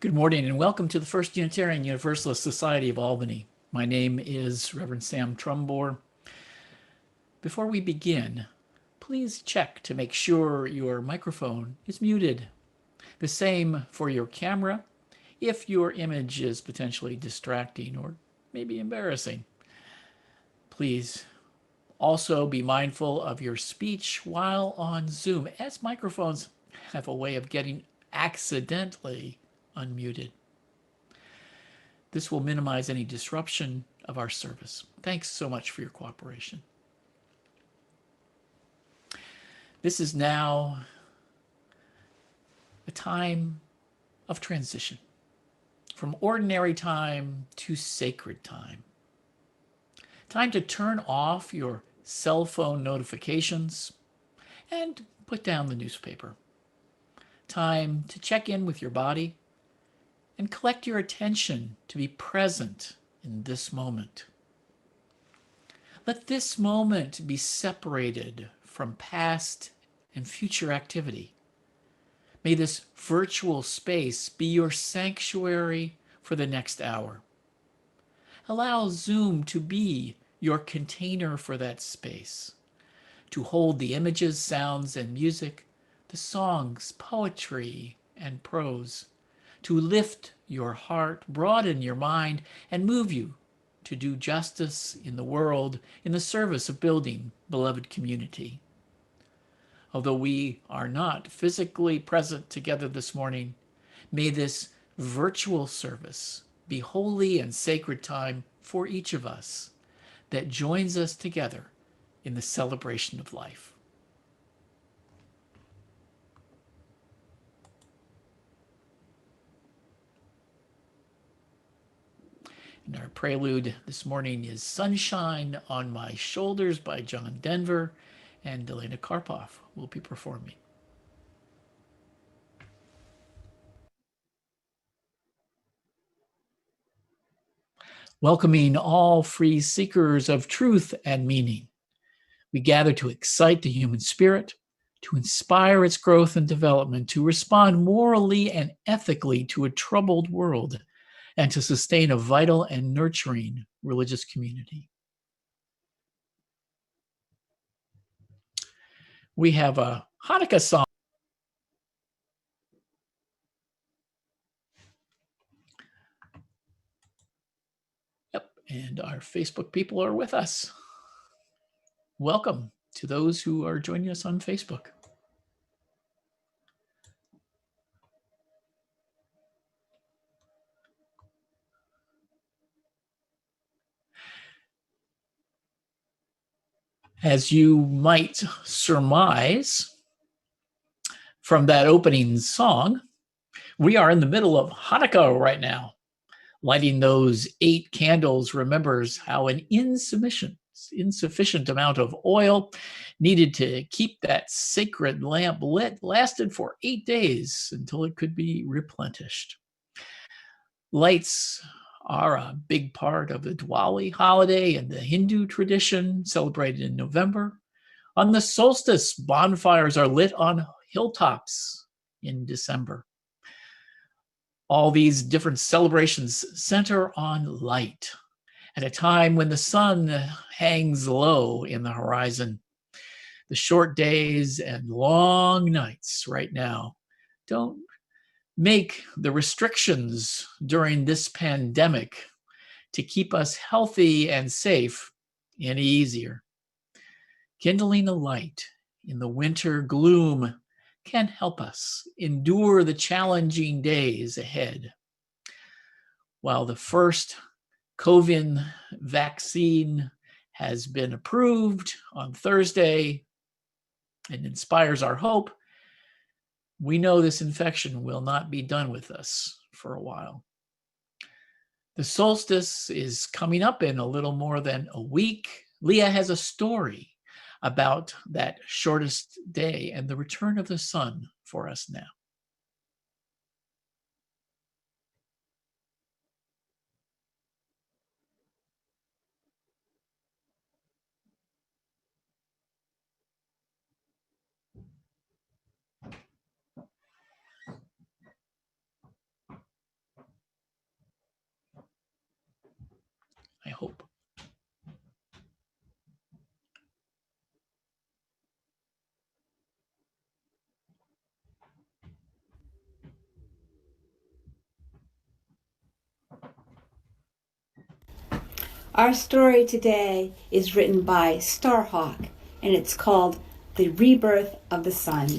Good morning and welcome to the First Unitarian Universalist Society of Albany. My name is Reverend Sam Trumbore. Before we begin, please check to make sure your microphone is muted. The same for your camera if your image is potentially distracting or maybe embarrassing. Please also be mindful of your speech while on Zoom, as microphones have a way of getting accidentally unmuted. This will minimize any disruption of our service. Thanks so much for your cooperation. This is now a time of transition from ordinary time to sacred time. Time to turn off your cell phone notifications and put down the newspaper. Time to check in with your body and collect your attention to be present in this moment. Let this moment be separated from past and future activity. May this virtual space be your sanctuary for the next hour. Allow Zoom to be your container for that space, to hold the images, sounds, and music, the songs, poetry, and prose, to lift your heart, broaden your mind, and move you to do justice in the world in the service of building beloved community. Although we are not physically present together this morning, may this virtual service be holy and sacred time for each of us that joins us together in the celebration of life. And our prelude this morning is Sunshine on My Shoulders by John Denver, and Elena Karpov will be performing. Welcoming all free seekers of truth and meaning. We gather to excite the human spirit, to inspire its growth and development, to respond morally and ethically to a troubled world, and to sustain a vital and nurturing religious community. We have a Hanukkah song. Yep, and our Facebook people are with us. Welcome to those who are joining us on Facebook. As you might surmise from that opening song, we are in the middle of Hanukkah right now. Lighting those 8 candles remembers how an insufficient amount of oil needed to keep that sacred lamp lit lasted for 8 days until it could be replenished. Lights are a big part of the Diwali holiday and the Hindu tradition celebrated in November. On the solstice, bonfires are lit on hilltops in December. All these different celebrations center on light at a time when the sun hangs low in the horizon. The short days and long nights right now don't make the restrictions during this pandemic to keep us healthy and safe any easier. Kindling a light in the winter gloom can help us endure the challenging days ahead. While the first COVID vaccine has been approved on Thursday and inspires our hope, we know this infection will not be done with us for a while. The solstice is coming up in a little more than a week. Leah has a story about that shortest day and the return of the sun for us now. Our story today is written by Starhawk, and it's called The Rebirth of the Sun.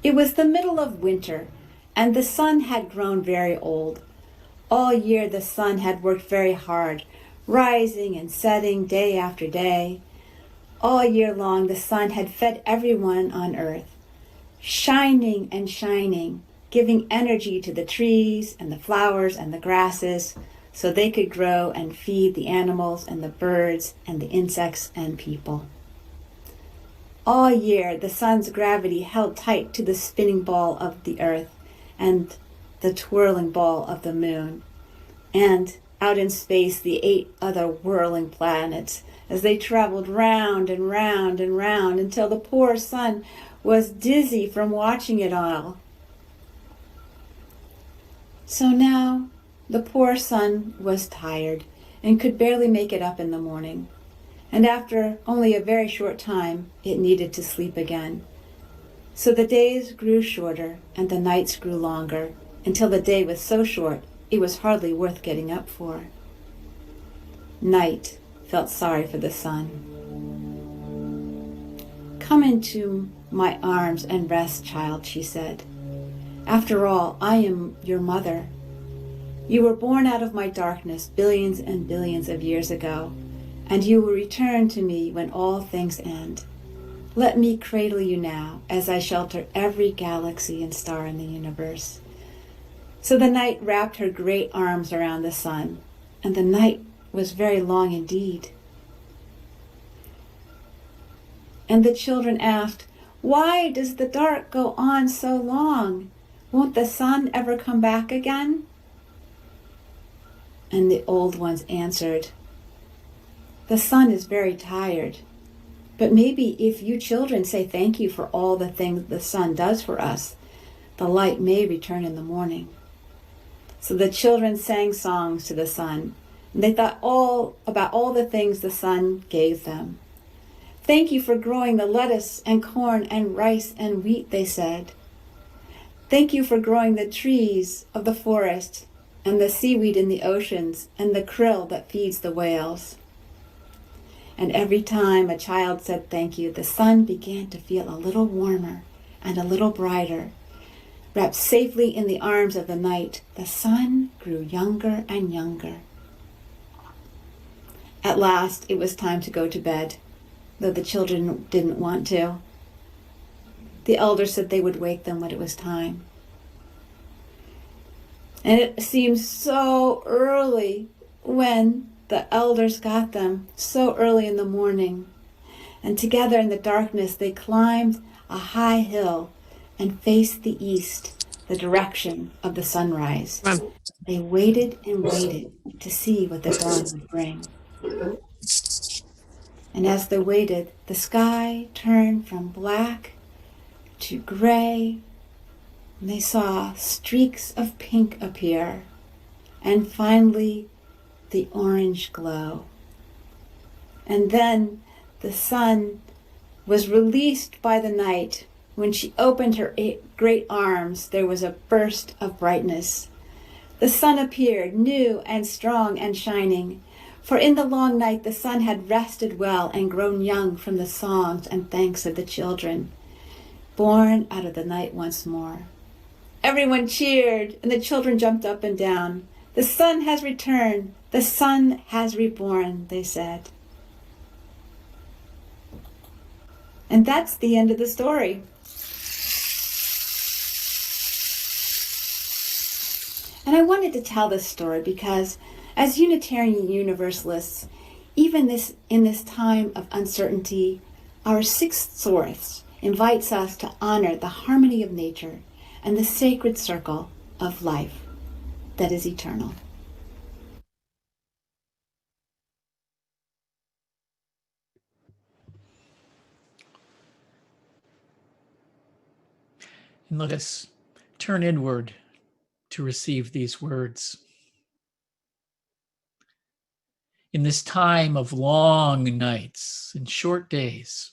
It was the middle of winter, and the sun had grown very old. All year the sun had worked very hard, rising and setting day after day. All year long the sun had fed everyone on earth, shining and shining, giving energy to the trees and the flowers and the grasses so they could grow and feed the animals and the birds and the insects and people. All year, the sun's gravity held tight to the spinning ball of the earth and the twirling ball of the moon. And out in space, the 8 other whirling planets as they traveled round and round and round until the poor sun was dizzy from watching it all. So now, the poor sun was tired and could barely make it up in the morning. And after only a very short time, it needed to sleep again. So the days grew shorter and the nights grew longer until the day was so short it was hardly worth getting up for. Night felt sorry for the sun. "Come into my arms and rest, child," she said. "After all, I am your mother. You were born out of my darkness billions and billions of years ago, and you will return to me when all things end. Let me cradle you now as I shelter every galaxy and star in the universe." So the night wrapped her great arms around the sun, and the night was very long indeed. And the children asked, "Why does the dark go on so long? Won't the sun ever come back again?" And the old ones answered, "The sun is very tired, but maybe if you children say thank you for all the things the sun does for us, the light may return in the morning." So the children sang songs to the sun, and they thought about all the things the sun gave them. "Thank you for growing the lettuce and corn and rice and wheat," they said. "Thank you for growing the trees of the forest and the seaweed in the oceans and the krill that feeds the whales." And every time a child said thank you, the sun began to feel a little warmer and a little brighter. Wrapped safely in the arms of the night, the sun grew younger and younger. At last, it was time to go to bed, though the children didn't want to. The elders said they would wake them when it was time. And it seemed so early when the elders got them, so early in the morning. And together in the darkness, they climbed a high hill and faced the east, the direction of the sunrise. They waited and waited to see what the dawn would bring. And as they waited, the sky turned from black to gray, and they saw streaks of pink appear, and finally the orange glow. And then the sun was released by the night. When she opened her great arms, there was a burst of brightness. The sun appeared, new and strong and shining. For in the long night the sun had rested well and grown young from the songs and thanks of the children, born out of the night once more. Everyone cheered, and the children jumped up and down. "The sun has returned. The sun has reborn," they said. And that's the end of the story. And I wanted to tell this story because as Unitarian Universalists, even in this time of uncertainty, our sixth source invites us to honor the harmony of nature and the sacred circle of life that is eternal. And let us turn inward to receive these words. In this time of long nights and short days,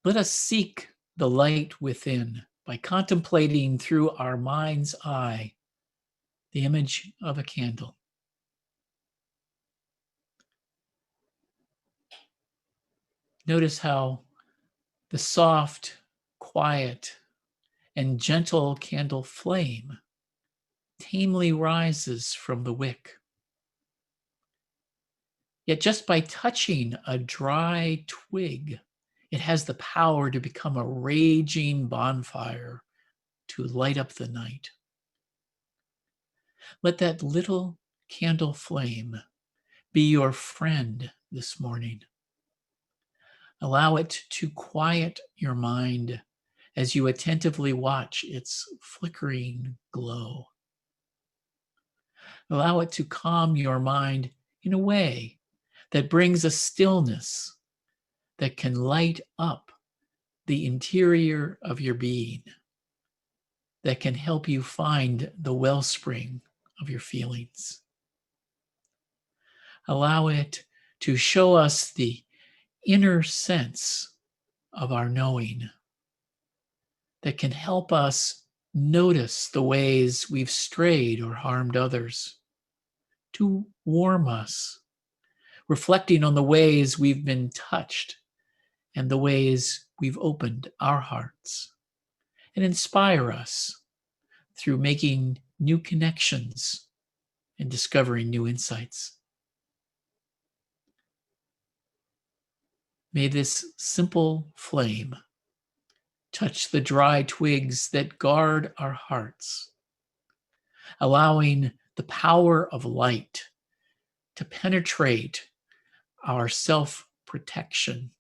let us seek the light within by contemplating through our mind's eye the image of a candle. Notice how the soft, quiet, and gentle candle flame tamely rises from the wick. Yet just by touching a dry twig, it has the power to become a raging bonfire to light up the night. Let that little candle flame be your friend this morning. Allow it to quiet your mind as you attentively watch its flickering glow. Allow it to calm your mind in a way that brings a stillness that can light up the interior of your being, that can help you find the wellspring of your feelings. Allow it to show us the inner sense of our knowing that can help us notice the ways we've strayed or harmed others, to warm us, reflecting on the ways we've been touched and the ways we've opened our hearts, and inspire us through making new connections and discovering new insights. May this simple flame touch the dry twigs that guard our hearts, allowing the power of light to penetrate our self-protection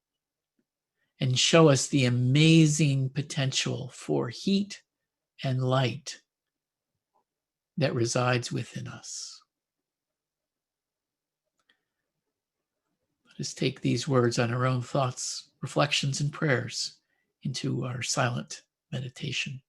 and show us the amazing potential for heat and light that resides within us. Let us take these words on our own thoughts, reflections, and prayers into our silent meditation.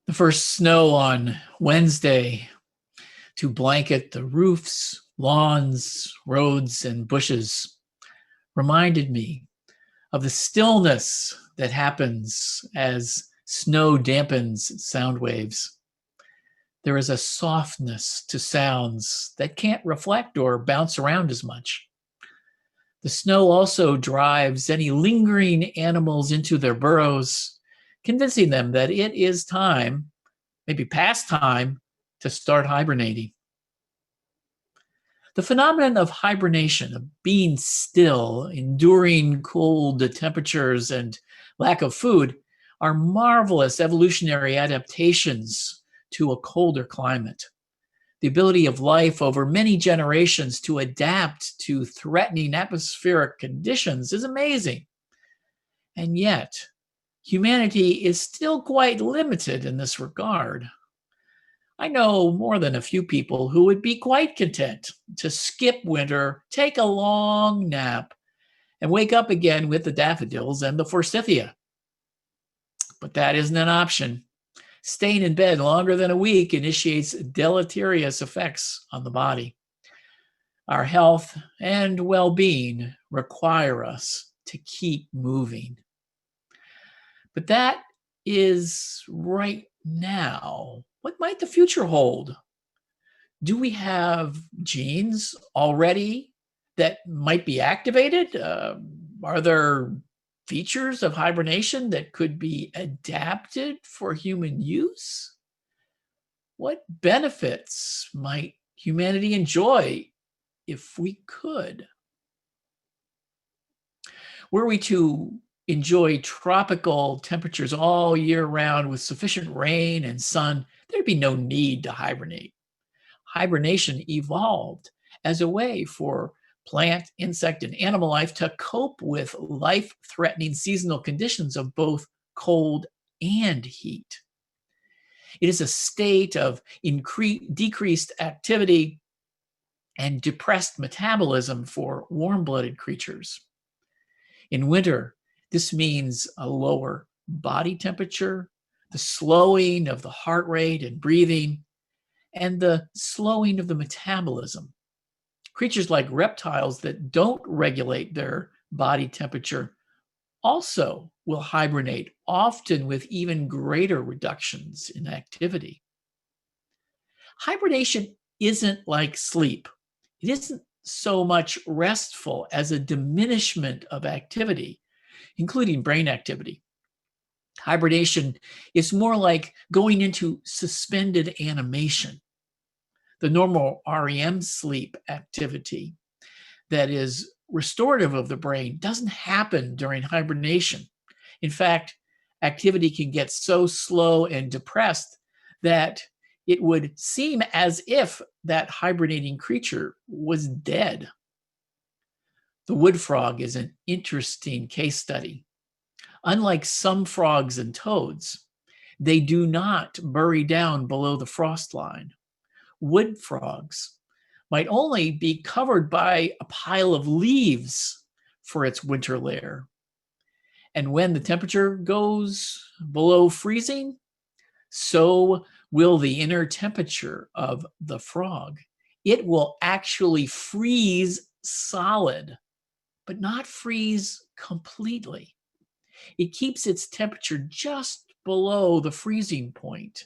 The first snow on Wednesday to blanket the roofs, lawns, roads, and bushes reminded me of the stillness that happens as snow dampens sound waves. There is a softness to sounds that can't reflect or bounce around as much. The snow also drives any lingering animals into their burrows, convincing them that it is time, maybe past time, to start hibernating. The phenomenon of hibernation, of being still, enduring cold temperatures and lack of food, are marvelous evolutionary adaptations to a colder climate. The ability of life over many generations to adapt to threatening atmospheric conditions is amazing. And yet, humanity is still quite limited in this regard. I know more than a few people who would be quite content to skip winter, take a long nap, and wake up again with the daffodils and the forsythia. But that isn't an option. Staying in bed longer than a week initiates deleterious effects on the body. Our health and well-being require us to keep moving. But that is right now. What might the future hold? Do we have genes already that might be activated? Are there features of hibernation that could be adapted for human use? What benefits might humanity enjoy if we could? Were we to enjoy tropical temperatures all year round with sufficient rain and sun, there'd be no need to hibernate. Hibernation evolved as a way for plant, insect, and animal life to cope with life-threatening seasonal conditions of both cold and heat. It is a state of decreased activity and depressed metabolism for warm-blooded creatures. In winter, this means a lower body temperature, the slowing of the heart rate and breathing, and the slowing of the metabolism. Creatures like reptiles that don't regulate their body temperature also will hibernate, often with even greater reductions in activity. Hibernation isn't like sleep. It isn't so much restful as a diminishment of activity, including brain activity. Hibernation is more like going into suspended animation. The normal REM sleep activity that is restorative of the brain doesn't happen during hibernation. In fact, activity can get so slow and depressed that it would seem as if that hibernating creature was dead. The wood frog is an interesting case study. Unlike some frogs and toads, they do not bury down below the frost line. Wood frogs might only be covered by a pile of leaves for its winter lair. And when the temperature goes below freezing, so will the inner temperature of the frog. It will actually freeze solid, but not freeze completely. It keeps its temperature just below the freezing point,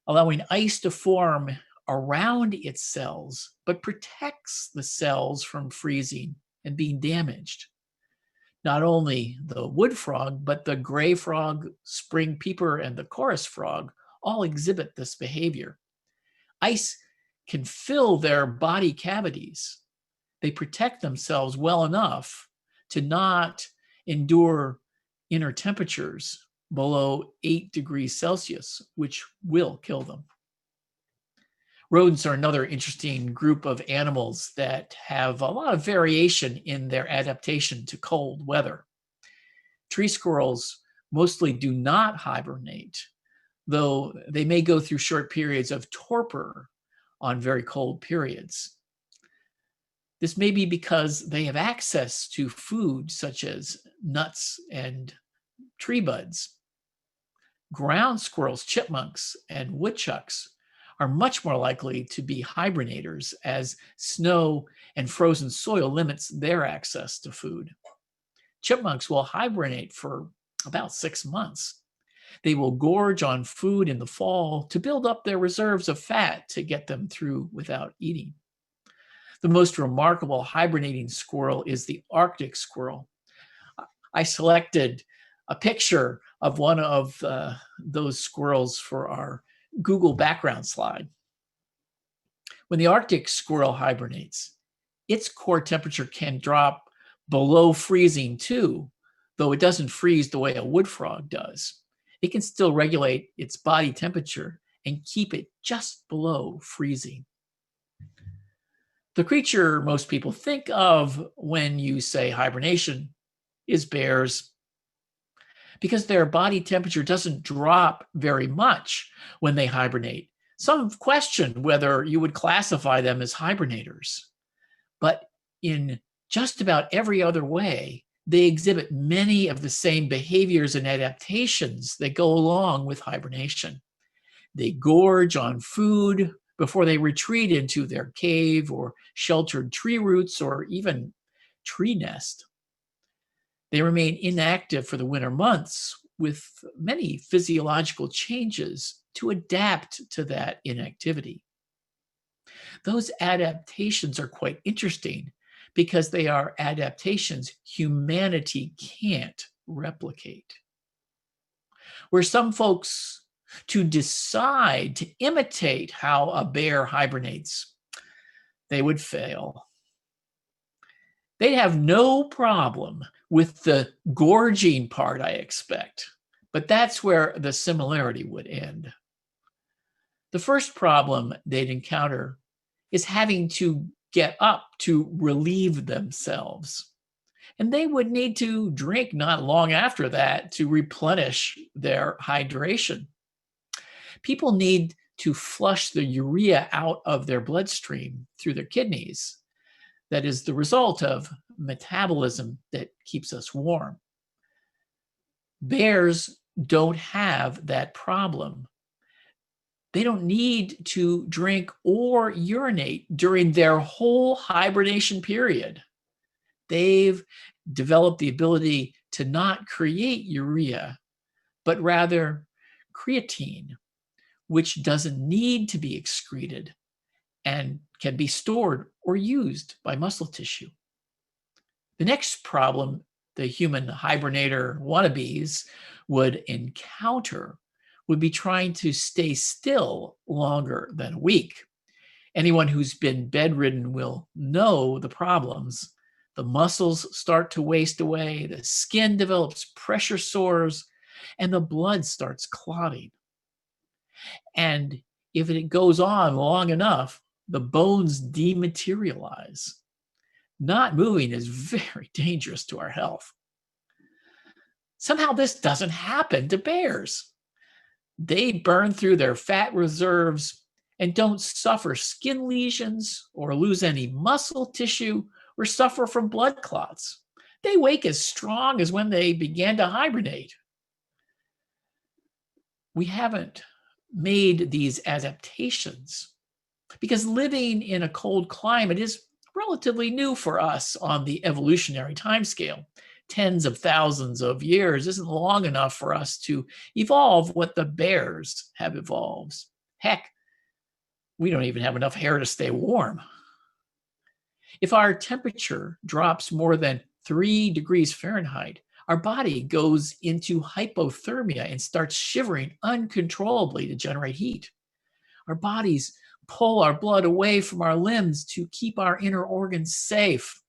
allowing ice to form around its cells, but protects the cells from freezing and being damaged. Not only the wood frog, but the gray frog, spring peeper, and the chorus frog all exhibit this behavior. Ice can fill their body cavities. They protect themselves well enough to not endure inner temperatures below 8 degrees Celsius, which will kill them. Rodents are another interesting group of animals that have a lot of variation in their adaptation to cold weather. Tree squirrels mostly do not hibernate, though they may go through short periods of torpor on very cold periods. This may be because they have access to food such as nuts and tree buds. Ground squirrels, chipmunks, and woodchucks are much more likely to be hibernators as snow and frozen soil limits their access to food. Chipmunks will hibernate for about 6 months. They will gorge on food in the fall to build up their reserves of fat to get them through without eating. The most remarkable hibernating squirrel is the Arctic squirrel. I selected a picture of one of those squirrels for our Google background slide. When the Arctic squirrel hibernates, its core temperature can drop below freezing too, though it doesn't freeze the way a wood frog does. It can still regulate its body temperature and keep it just below freezing. The creature most people think of when you say hibernation is bears, because their body temperature doesn't drop very much when they hibernate. Some have questioned whether you would classify them as hibernators, but in just about every other way, they exhibit many of the same behaviors and adaptations that go along with hibernation. They gorge on food before they retreat into their cave or sheltered tree roots or even tree nest. They remain inactive for the winter months with many physiological changes to adapt to that inactivity. Those adaptations are quite interesting because they are adaptations humanity can't replicate. Were some folks to decide to imitate how a bear hibernates, they would fail. They'd have no problem with the gorging part, I expect, but that's where the similarity would end. The first problem they'd encounter is having to get up to relieve themselves. And they would need to drink not long after that to replenish their hydration. People need to flush the urea out of their bloodstream through their kidneys. That is the result of metabolism that keeps us warm. Bears don't have that problem. They don't need to drink or urinate during their whole hibernation period. They've developed the ability to not create urea, but rather creatine, which doesn't need to be excreted and can be stored or used by muscle tissue. The next problem the human hibernator wannabes would encounter would be trying to stay still longer than a week. Anyone who's been bedridden will know the problems. The muscles start to waste away, the skin develops pressure sores, and the blood starts clotting. And if it goes on long enough, the bones dematerialize. Not moving is very dangerous to our health. Somehow this doesn't happen to bears. They burn through their fat reserves and don't suffer skin lesions or lose any muscle tissue or suffer from blood clots. They wake as strong as when they began to hibernate. We haven't made these adaptations because living in a cold climate is relatively new for us on the evolutionary timescale. Tens of thousands of years isn't long enough for us to evolve what the bears have evolved. Heck, we don't even have enough hair to stay warm. If our temperature drops more than 3 degrees Fahrenheit, our body goes into hypothermia and starts shivering uncontrollably to generate heat. Our bodies pull our blood away from our limbs to keep our inner organs safe,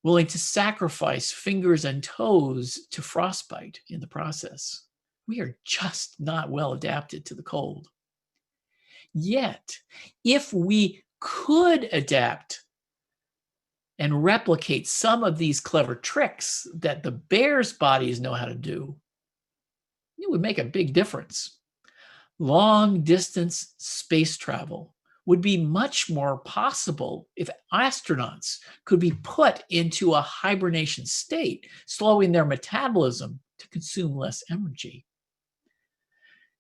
willing to sacrifice fingers and toes to frostbite in the process. We are just not well adapted to the cold. Yet, if we could adapt and replicate some of these clever tricks that the bears' bodies know how to do, it would make a big difference. Long distance space travel would be much more possible if astronauts could be put into a hibernation state, slowing their metabolism to consume less energy.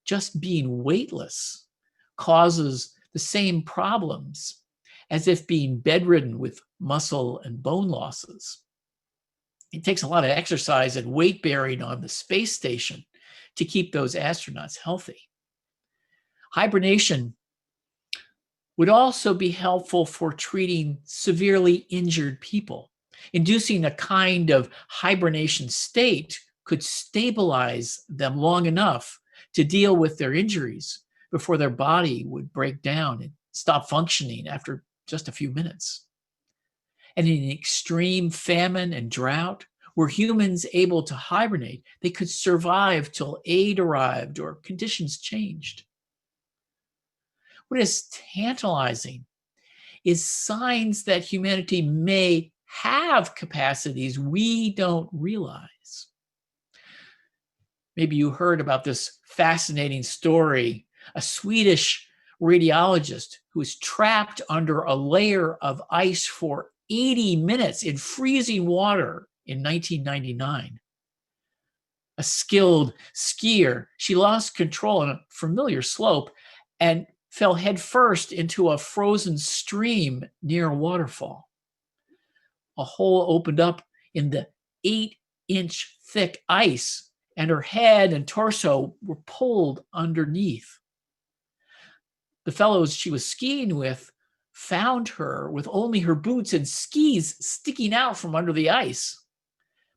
Just being weightless causes the same problems as if being bedridden with muscle and bone losses. It takes a lot of exercise and weight bearing on the space station to keep those astronauts healthy. Hibernation would also be helpful for treating severely injured people. Inducing a kind of hibernation state could stabilize them long enough to deal with their injuries before their body would break down and stop functioning after just a few minutes. And in extreme famine and drought, were humans able to hibernate, they could survive till aid arrived or conditions changed. What is tantalizing is signs that humanity may have capacities we don't realize. Maybe you heard about this fascinating story, a Swedish radiologist who was trapped under a layer of ice for 80 minutes in freezing water in 1999. A skilled skier, she lost control on a familiar slope and fell headfirst into a frozen stream near a waterfall. A hole opened up in the 8-inch thick ice, and her head and torso were pulled underneath. The fellows she was skiing with found her with only her boots and skis sticking out from under the ice.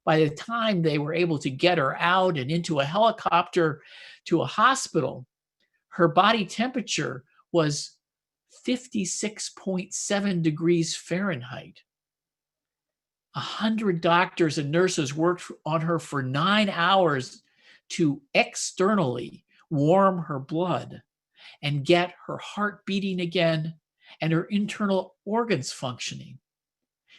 By the time they were able to get her out and into a helicopter to a hospital, her body temperature was 56.7 degrees Fahrenheit. 100 doctors and nurses worked on her for 9 hours to externally warm her blood and get her heart beating again and her internal organs functioning.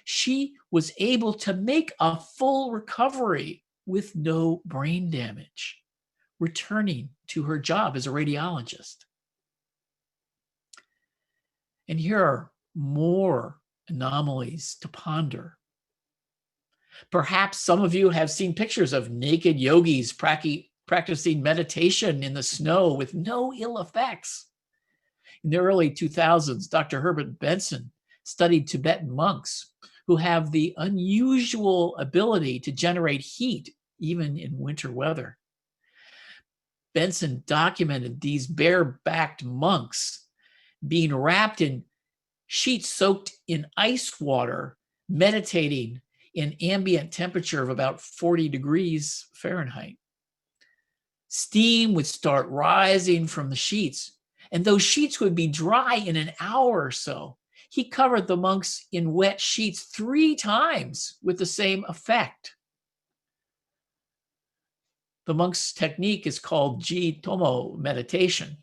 She was able to make a full recovery with no brain damage, returning to her job as a radiologist. And here are more anomalies to ponder. Perhaps some of you have seen pictures of naked yogis practicing meditation in the snow with no ill effects. In the early 2000s, Dr. Herbert Benson studied Tibetan monks who have the unusual ability to generate heat even in winter weather. Benson documented these bare-backed monks being wrapped in sheets soaked in ice water, meditating in ambient temperature of about 40 degrees Fahrenheit. Steam would start rising from the sheets, and those sheets would be dry in an hour or so. He covered the monks in wet sheets 3 times with the same effect. The monk's technique is called Ji-Tomo meditation.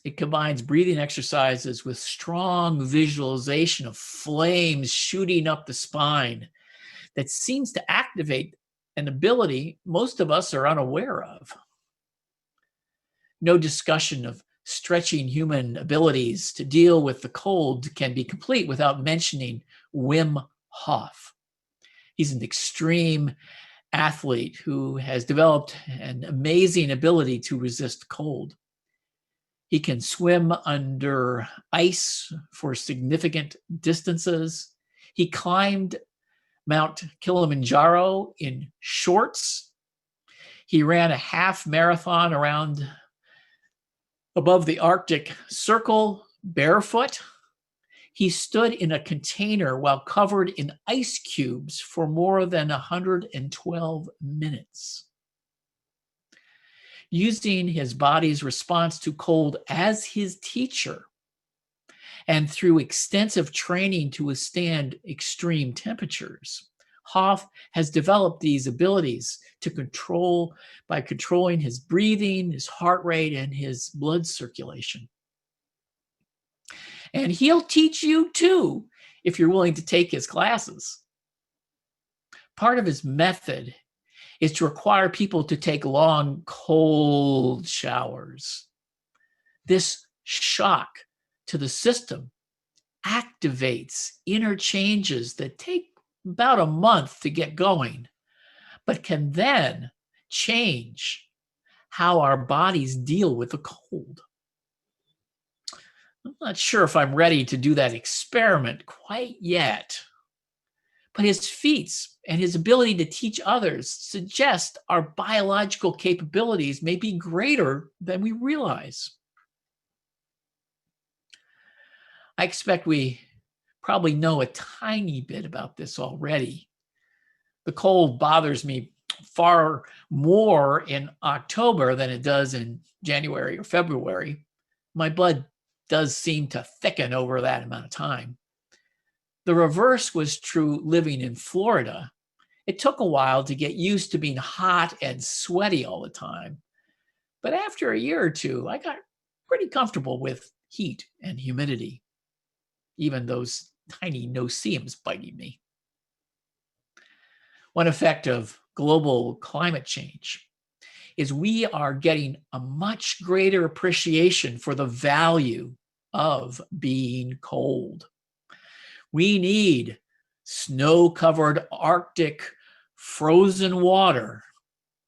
It combines breathing exercises with strong visualization of flames shooting up the spine that seems to activate an ability most of us are unaware of. No discussion of stretching human abilities to deal with the cold can be complete without mentioning Wim Hof. He's an extreme athlete who has developed an amazing ability to resist cold. He can swim under ice for significant distances. He climbed Mount Kilimanjaro in shorts. He ran a half marathon around above the Arctic Circle barefoot. He stood in a container while covered in ice cubes for more than 112 minutes. Using his body's response to cold as his teacher, and through extensive training to withstand extreme temperatures, Hof has developed these abilities to control by controlling his breathing, his heart rate, and his blood circulation. And he'll teach you too if you're willing to take his classes. Part of his method is to require people to take long, cold showers. This shock to the system activates inner changes that take about a month to get going, but can then change how our bodies deal with the cold. I'm not sure if I'm ready to do that experiment quite yet, But his feats and his ability to teach others suggest our biological capabilities may be greater than we realize. I expect we probably know a tiny bit about this already. The cold bothers me far more in October than it does in January or February. My blood does seem to thicken over that amount of time. The reverse was true living in Florida. It took a while to get used to being hot and sweaty all the time. But after a year or two, I got pretty comfortable with heat and humidity, even those tiny no-see-ums biting me. One effect of global climate change is we are getting a much greater appreciation for the value of being cold. We need snow-covered Arctic frozen water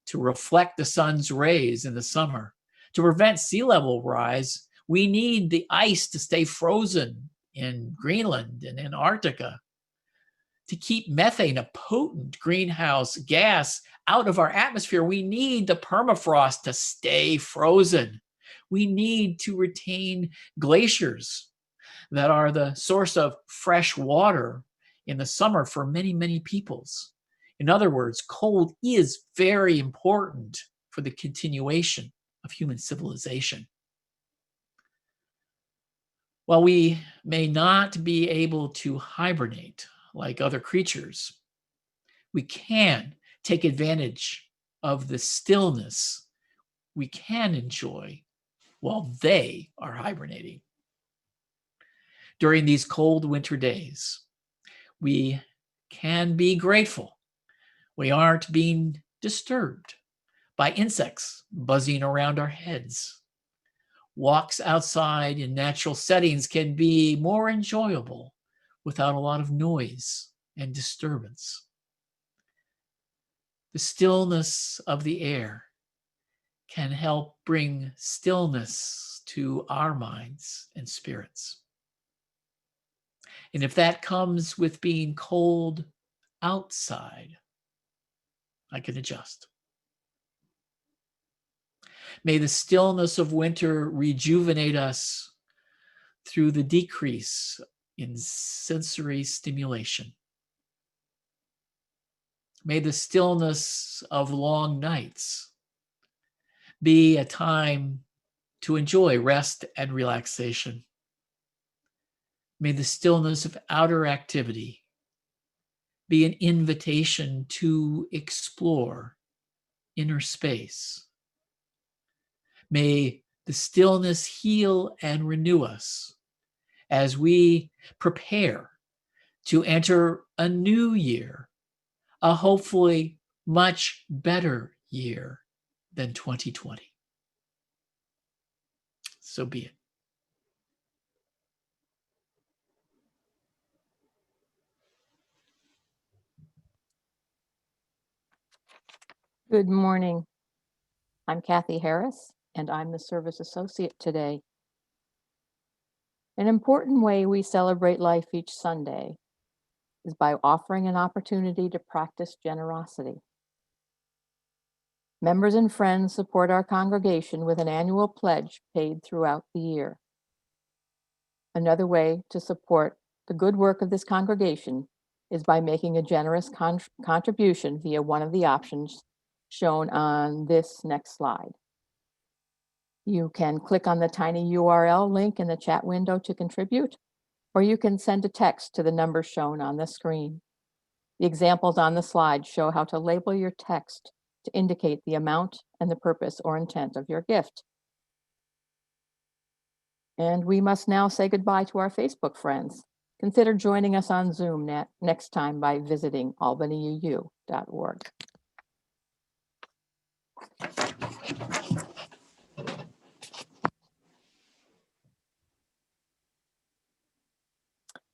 to reflect the sun's rays in the summer. To prevent sea level rise, we need the ice to stay frozen in Greenland and Antarctica. To keep methane, a potent greenhouse gas, out of our atmosphere, we need the permafrost to stay frozen. We need to retain glaciers that are the source of fresh water in the summer for many, many peoples. In other words, cold is very important for the continuation of human civilization. While we may not be able to hibernate like other creatures, we can take advantage of the stillness we can enjoy while they are hibernating. During these cold winter days, we can be grateful we aren't being disturbed by insects buzzing around our heads. Walks outside in natural settings can be more enjoyable without a lot of noise and disturbance. The stillness of the air can help bring stillness to our minds and spirits. And if that comes with being cold outside, I can adjust. May the stillness of winter rejuvenate us through the decrease in sensory stimulation. May the stillness of long nights be a time to enjoy rest and relaxation. May the stillness of outer activity be an invitation to explore inner space. May the stillness heal and renew us as we prepare to enter a new year, a hopefully much better year than 2020. So be it. Good morning. I'm Kathy Harris, and I'm the Service Associate today. An important way we celebrate life each Sunday is by offering an opportunity to practice generosity. Members and friends support our congregation with an annual pledge paid throughout the year. Another way to support the good work of this congregation is by making a generous contribution via one of the options shown on this next slide. You can click on the tiny URL link in the chat window to contribute, or you can send a text to the number shown on the screen. The examples on the slide show how to label your text to indicate the amount and the purpose or intent of your gift. And we must now say goodbye to our Facebook friends. Consider joining us on Zoom next time by visiting albanyuu.org.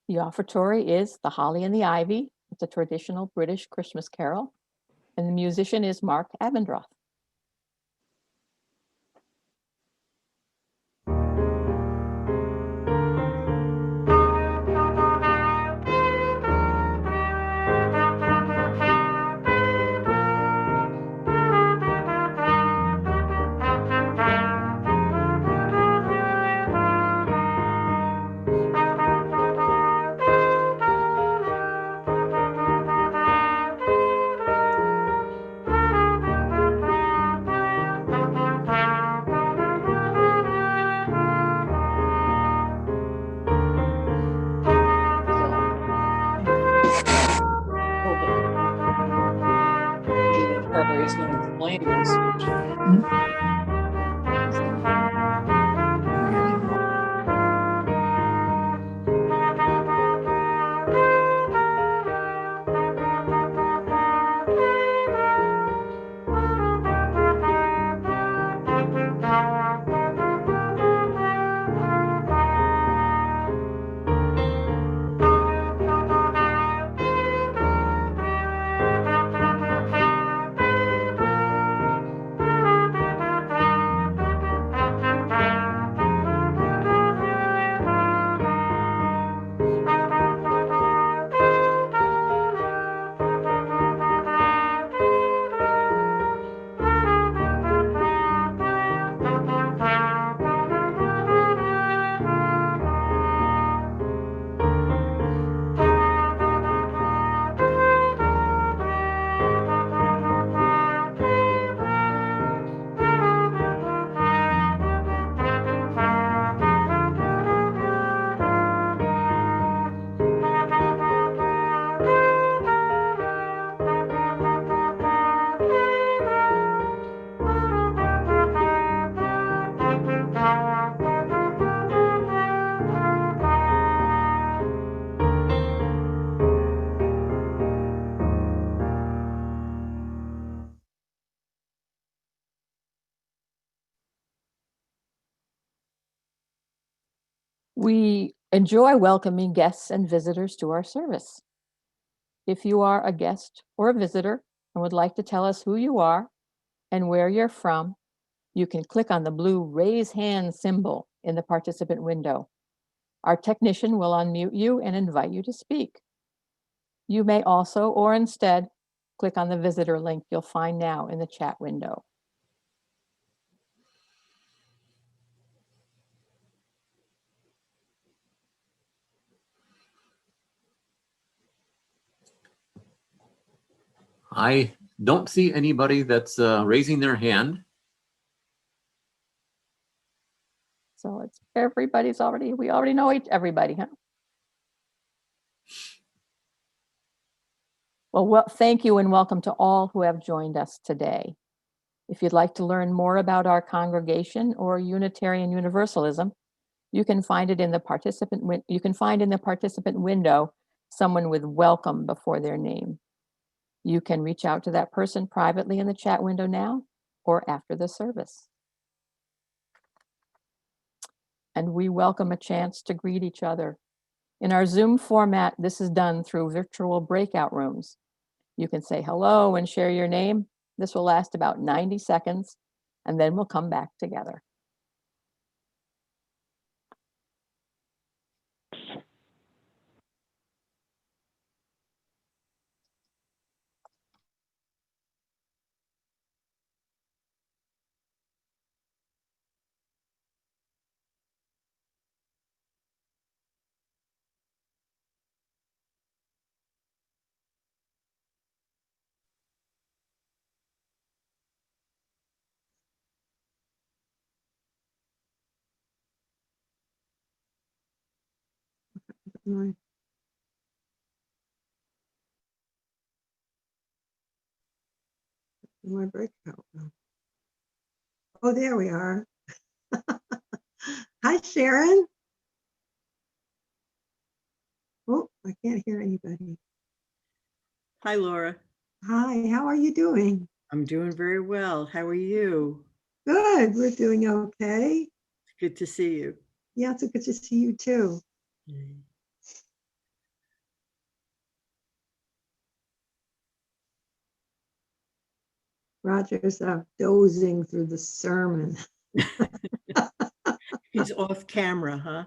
The offertory is The Holly and the Ivy. It's a traditional British Christmas carol, and the musician is Mark Abendroth. We enjoy welcoming guests and visitors to our service. If you are a guest or a visitor and would like to tell us who you are and where you're from, you can click on the blue raise hand symbol in the participant window. Our technician will unmute you and invite you to speak. You may also, or instead, click on the visitor link you'll find now in the chat window. I don't see anybody that's raising their hand. So it's everybody's already, we already know everybody, huh? Well, thank you and welcome to all who have joined us today. If you'd like to learn more about our congregation or Unitarian Universalism, you can find in the participant window someone with welcome before their name. You can reach out to that person privately in the chat window now or after the service. And we welcome a chance to greet each other. In our Zoom format, this is done through virtual breakout rooms. You can say hello and share your name. This will last about 90 seconds, and then we'll come back together. My breakout room. Oh, there we are. Hi, Sharon. Oh, I can't hear anybody. Hi, Laura. Hi, how are you doing? I'm doing very well. How are you? Good, we're doing okay. Good to see you. Yeah, it's good to see you too. Roger's dozing through the sermon. He's off camera, huh?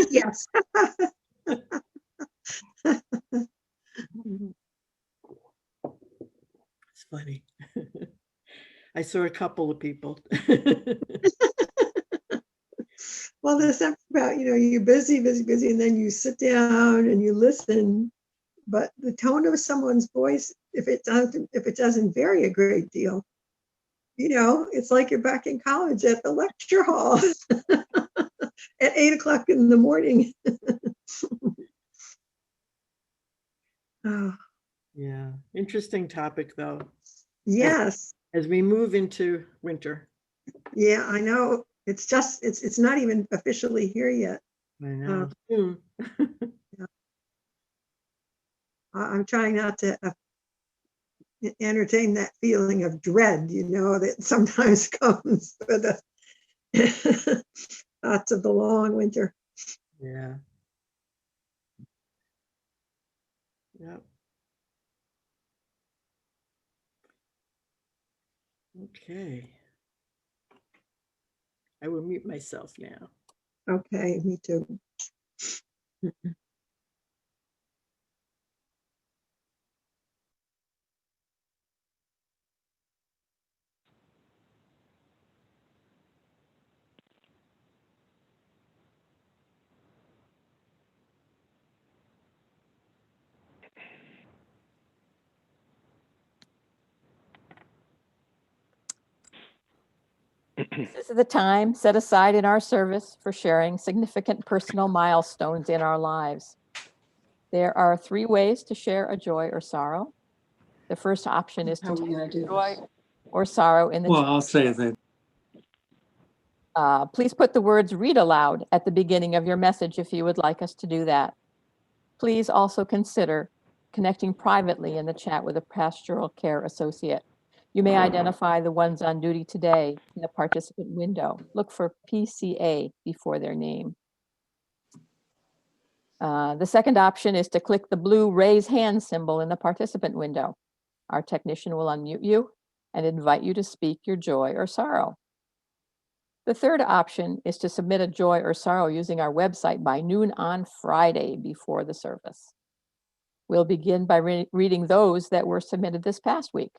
Yes. It's funny. I saw a couple of people. Well, there's something about, you're busy, and then you sit down and you listen. But the tone of someone's voice, if it doesn't vary a great deal, it's like you're back in college at the lecture hall at 8 o'clock in the morning. Oh, Yeah, interesting topic though. yes. As we move into winter. Yeah, I know. It's not even officially here yet. I know. Soon. Yeah. I'm trying not to entertain that feeling of dread, that sometimes comes with the thoughts of the long winter. Yeah. Yep. Okay. I will mute myself now. Okay, me too. This is the time set aside in our service for sharing significant personal milestones in our lives. There are 3 ways to share a joy or sorrow. The first option is to type joy or sorrow in the chat. I'll say that. Please put the words "read aloud" at the beginning of your message if you would like us to do that. Please also consider connecting privately in the chat with a pastoral care associate. You may identify the ones on duty today in the participant window. Look for PCA before their name. The second option is to click the blue raise hand symbol in the participant window. Our technician will unmute you and invite you to speak your joy or sorrow. The third option is to submit a joy or sorrow using our website by noon on Friday before the service. We'll begin by reading those that were submitted this past week.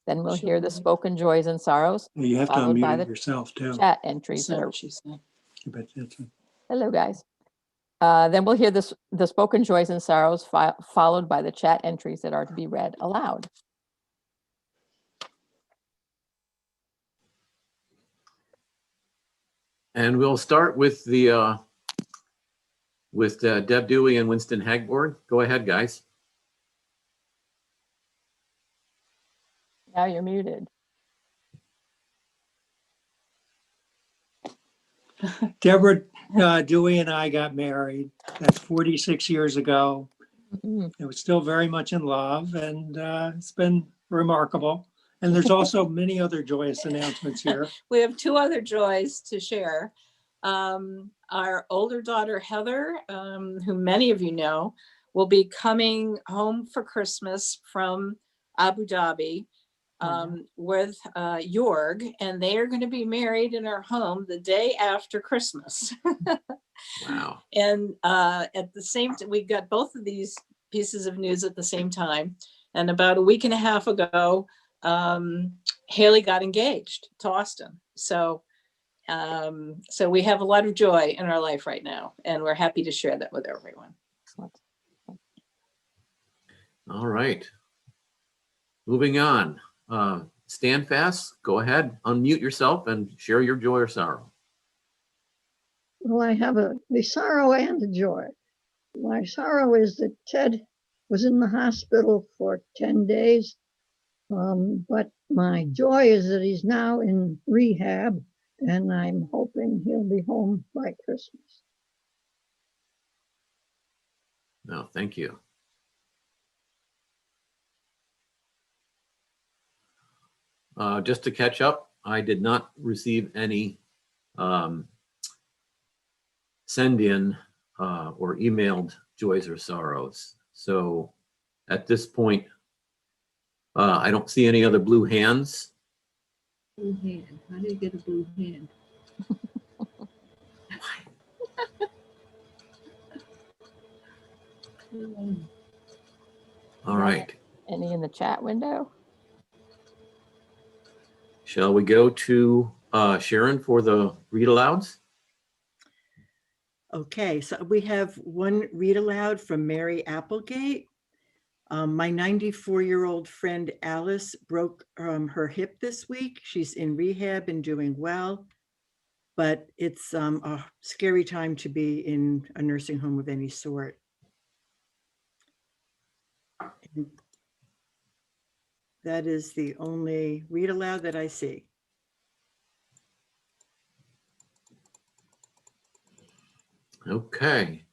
Then we'll hear the spoken joys and sorrows. Well, you have to followed by unmute the it yourself too. chat entries that are, But that's a- hello guys. Then we'll hear the spoken joys and sorrows followed by the chat entries that are to be read aloud. And we'll start with Deb Dewey and Winston Hagborg. Go ahead, guys. Now you're muted. Deborah Dewey and I got married. That's 46 years ago. Mhm. It was still very much in love, and it's been remarkable. And there's also many other joyous announcements here. We have two other joys to share. Our older daughter, Heather, who many of you know, will be coming home for Christmas from Abu Dhabi with Jorg, and they are going to be married in our home the day after Christmas. Wow. And at the same time, we got both of these pieces of news at the same time. And about a week and a half ago, Haley got engaged to Austin. So we have a lot of joy in our life right now, and we're happy to share that with everyone. Excellent. All right. Moving on. Stand fast. Go ahead, unmute yourself and share your joy or sorrow. Well, I have the sorrow and the joy. My sorrow is that Ted was in the hospital for 10 days. But my joy is that he's now in rehab, and I'm hoping he'll be home by Christmas. No, thank you. Just to catch up, I did not receive any send in or emailed joys or sorrows. So at this point, I don't see any other blue hands. Blue hand. How do you get a blue hand? All right. Any in the chat window? Shall we go to Sharon for the read alouds? Okay, so we have one read aloud from Mary Applegate. My 94-year-old friend Alice broke her hip this week. She's in rehab and doing well, but it's a scary time to be in a nursing home of any sort. And that is the only read aloud that I see. Okay.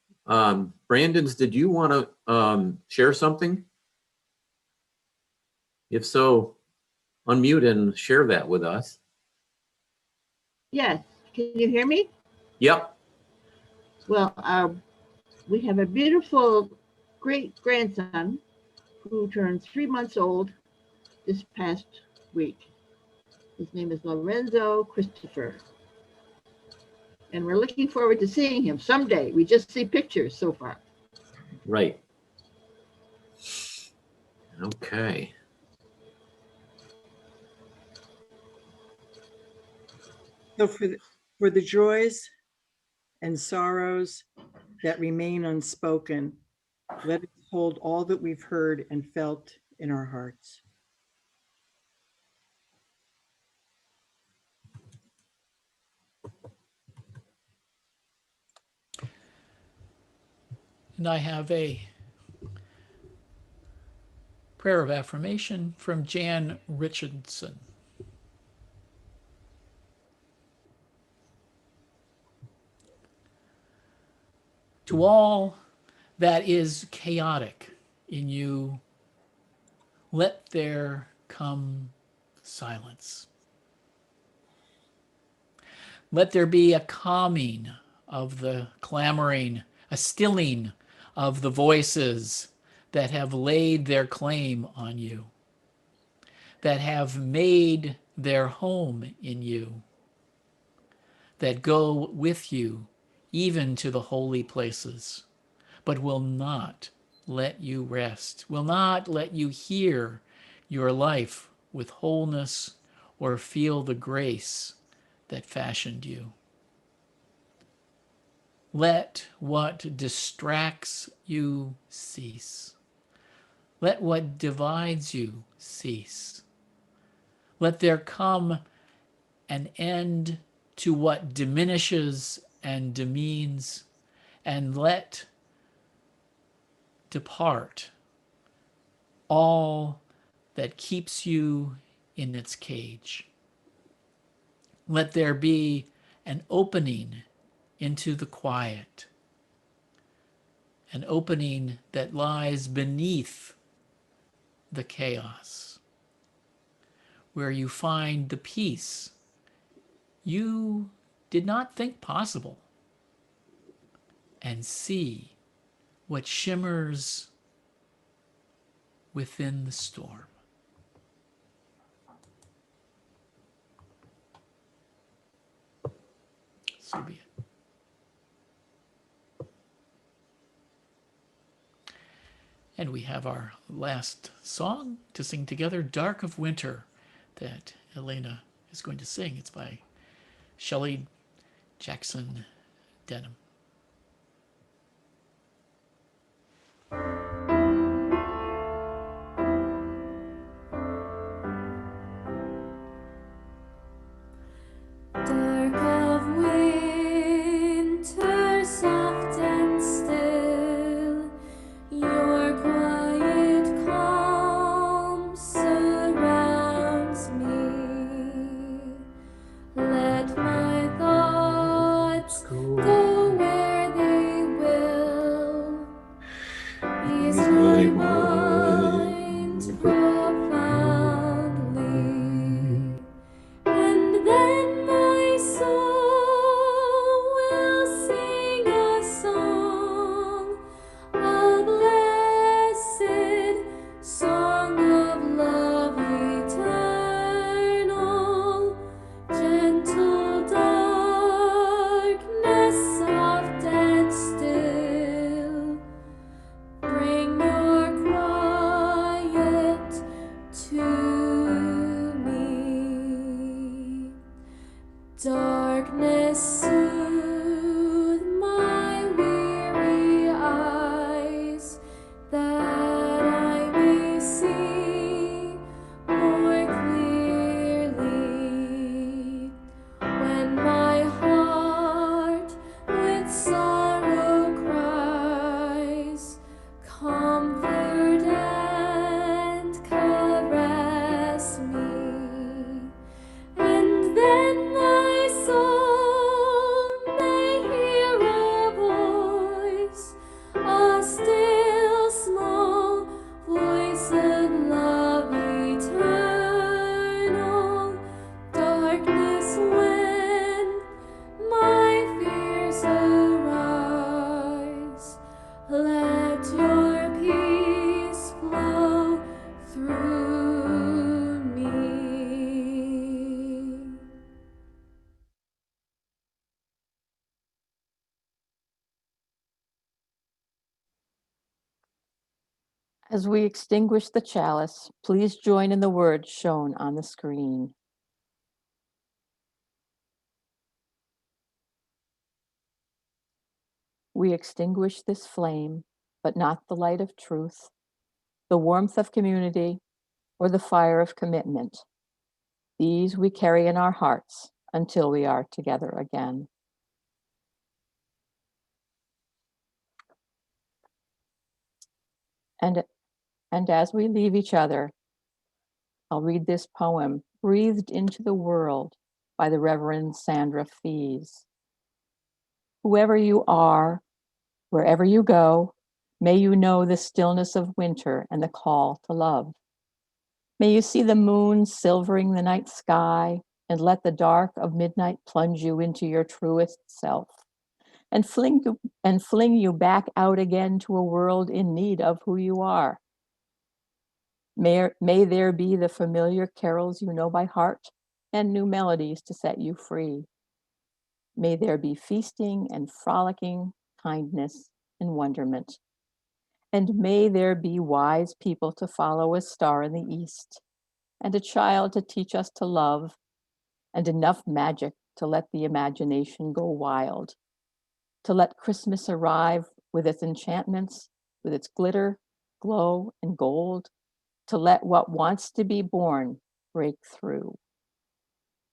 Brandon's, did you want to share something? If so, unmute and share that with us. Yes, can you hear me? Yep. Well, we have a beautiful great grandson who turned 3 months old this past week. His name is Lorenzo Christopher. And we're looking forward to seeing him someday. We just see pictures so far. Right. Okay. So for the joys and sorrows that remain unspoken, let us hold all that we've heard and felt in our hearts. And I have a prayer of affirmation from Jan Richardson. To all that is chaotic in you, let there come silence. Let there be a calming of the clamoring, a stilling of the voices that have laid their claim on you, that have made their home in you, that go with you even to the holy places, but will not let you rest, will not let you hear your life with wholeness or feel the grace that fashioned you. Let what distracts you cease. Let what divides you cease. Let there come an end to what diminishes and demeans, and let depart all that keeps you in its cage. Let there be an opening into the quiet, an opening that lies beneath the chaos, where you find the peace you did not think possible, and see what shimmers within the storm. So be it. And we have our last song to sing together, Dark of Winter, that Elena is going to sing. It's by Shelley Jackson Denham. Dark of winter, soft and still, your quiet calm surrounds me. Let my thoughts go where they will. Ease my mind profoundly. And then my soul will sing a song, a blessed song of love eternal, gentle darkness, soft and still. Bring your quiet to me. Darkness, soothe my weary eyes, that I may see more clearly. When my heart with sorrow cries, comfort and caress me. And then my soul may hear a voice, a still small voice of love eternal. Darkness, when my fears arise, let your peace flow through me. As we extinguish the chalice, please join in the words shown on the screen. We extinguish this flame, but not the light of truth, the warmth of community, or the fire of commitment. These we carry in our hearts until we are together again. And as we leave each other, I'll read this poem, Breathed into the World by the Reverend Sandra Fees. Whoever you are, wherever you go, may you know the stillness of winter and the call to love. May you see the moon silvering the night sky and let the dark of midnight plunge you into your truest self. and fling you back out again to a world in need of who you are. May there be the familiar carols you know by heart and new melodies to set you free. May there be feasting and frolicking, kindness and wonderment. And may there be wise people to follow a star in the east, and a child to teach us to love, and enough magic to let the imagination go wild, to let Christmas arrive with its enchantments, with its glitter, glow, and gold, to let what wants to be born break through.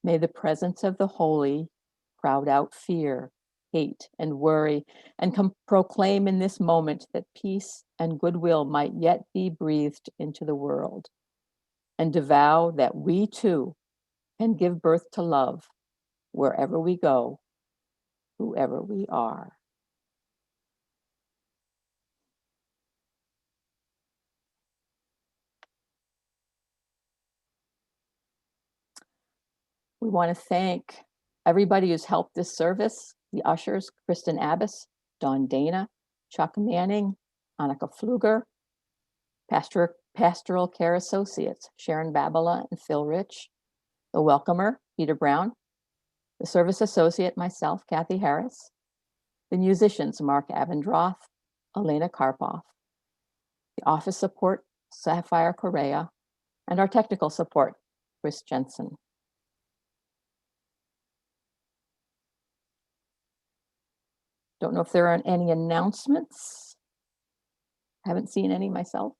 May the presence of the holy crowd out fear, hate, and worry, and proclaim in this moment that peace and goodwill might yet be breathed into the world, and to vow that we too can give birth to love wherever we go, whoever we are. We want to thank everybody who's helped this service, the ushers, Kristen Abbas, Dawn Dana, Chuck Manning, Annika Pfluger, Pastoral Care Associates, Sharon Babala and Phil Rich, the welcomer, Peter Brown, the service associate, myself, Kathy Harris, the musicians, Mark Abendroth, Elena Karpoff, the office support, Sapphire Correa, and our technical support, Chris Jensen. Don't know if there are any announcements. Haven't seen any myself.